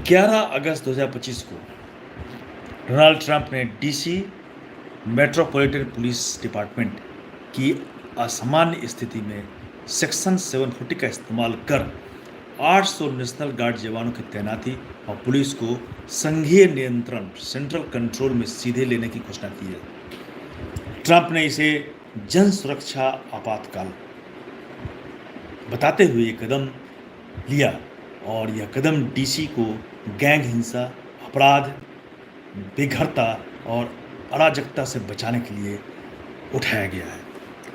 11 अगस्त 2025 को Donald Trump ने DC metropolitan police department की असामान्य स्थिति में सेक्शन 740 का इस्तेमाल कर 800 नेशनल गार्ड जवानों की तैनाती और पुलिस को संघीय नियंत्रण सेंट्रल कंट्रोल में सीधे लेने की घोषणा की है। ट्रंप ने इसे जन सुरक्षा आपातकाल बताते हुए ये कदम लिया और यह कदम डीसी को गैंग हिंसा, अपराध, बेघरता और अराजकता से बचाने के लिए उठाया गया है,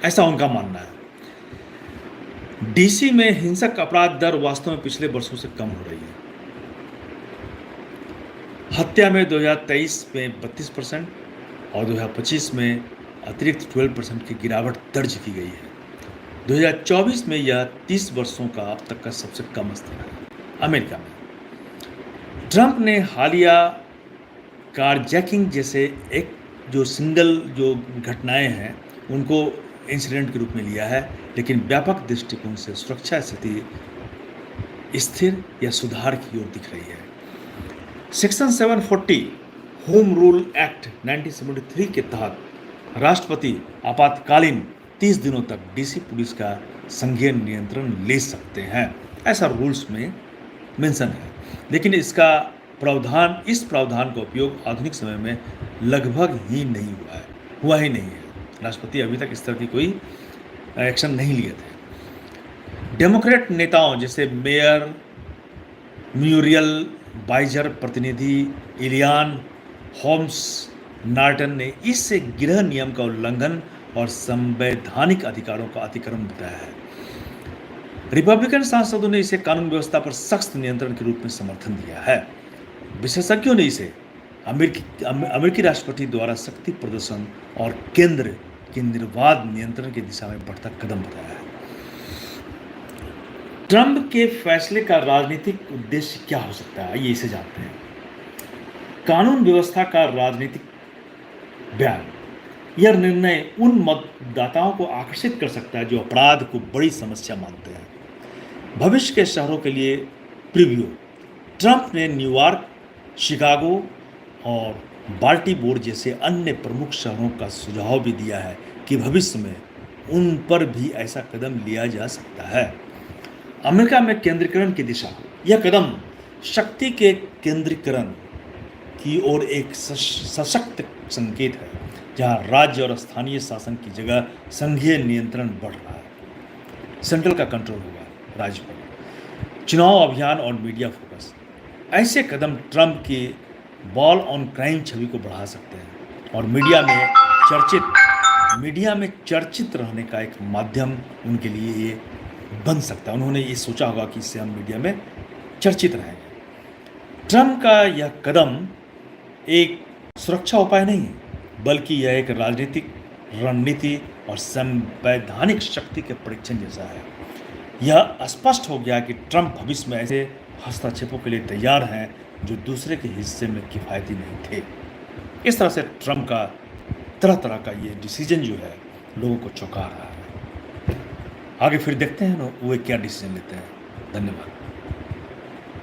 ऐसा उनका मानना है। डीसी में हिंसक अपराध दर वास्तव में पिछले वर्षों से कम हो रही है। हत्या में 2023 में 32% और 2025 में अतिरिक्त 12% की गिरावट दर्ज की गई है। 2024 में यह 30 वर्षों का अब तक का सबसे कम स्तर है अमेरिका में। ट्रंप ने हालिया कारजैकिंग जैसे एक जो घटनाएं हैं उनको इंसिडेंट के रूप में लिया है, लेकिन व्यापक दृष्टिकोण से सुरक्षा स्थिति स्थिर या सुधार की ओर दिख रही है। सेक्शन 740 होम रूल एक्ट 1973 के तहत राष्ट्रपति आपातकालीन 30 दिनों तक डीसी पुलिस का संघीय नियंत्रण ले सकते हैं, ऐसा रूल्स में मेंशन है। लेकिन इस प्रावधान का उपयोग आधुनिक समय में लगभग ही नहीं हुआ ही नहीं है। राष्ट्रपति अभी तक इस तरह की कोई एक्शन नहीं लिए थे। डेमोक्रेट नेताओं जैसे मेयर म्यूरियल बाइजर, प्रतिनिधि इलियान होम्स नार्टन ने इसे गृह नियम का उल्लंघन और संवैधानिक अधिकारों का अतिक्रमण बताया है। रिपब्लिकन सांसदों ने इसे कानून व्यवस्था पर सख्त नियंत्रण के रूप में समर्थन दिया है। विशेषज्ञों ने इसे अमेरिकी राष्ट्रपति द्वारा शक्ति प्रदर्शन और केंद्र के निर्वाध नियंत्रण की दिशा में बढ़ता कदम बताया है। ट्रंप के फैसले का राजनीतिक उद्देश्य क्या हो सकता है, आइए इसे जानते हैं। कानून व्यवस्था का राजनीतिक बयान। यह निर्णय उन मतदाताओं को आकर्षित कर सकता है जो अपराध को बड़ी समस्या मानते हैं। भविष्य के शहरों के लिए प्रीव्यू। ट्रंप ने न्यूयॉर्क, शिकागो और बाल्टीमोर जैसे अन्य प्रमुख शहरों का सुझाव भी दिया है कि भविष्य में उन पर भी ऐसा कदम लिया जा सकता है। अमेरिका में केंद्रीकरण की दिशा। यह कदम शक्ति के केंद्रीकरण की ओर एक सशक्त संकेत है, जहां राज्य और स्थानीय शासन की जगह संघीय नियंत्रण बढ़ रहा है। सेंट्रल का कंट्रोल होगा राज्य पर। चुनाव अभियान और मीडिया फोकस। ऐसे कदम ट्रंप की बॉल ऑन क्राइम छवि को बढ़ा सकते हैं और मीडिया में चर्चित रहने का एक माध्यम उनके लिए ये बन सकता है। उन्होंने ये सोचा होगा कि इससे हम मीडिया में चर्चित रहेंगे। ट्रंप का यह कदम एक सुरक्षा उपाय नहीं है, बल्कि यह एक राजनीतिक रणनीति और संवैधानिक शक्ति के परीक्षण जैसा है। यह स्पष्ट हो गया कि ट्रंप भविष्य में ऐसे हस्तक्षेपों के लिए तैयार हैं जो दूसरे के हिस्से में किफ़ायती नहीं थे। इस तरह से ट्रंप का तरह तरह का ये डिसीजन जो है लोगों को चौंका रहा है। आगे फिर देखते हैं वो क्या डिसीजन लेते हैं। धन्यवाद।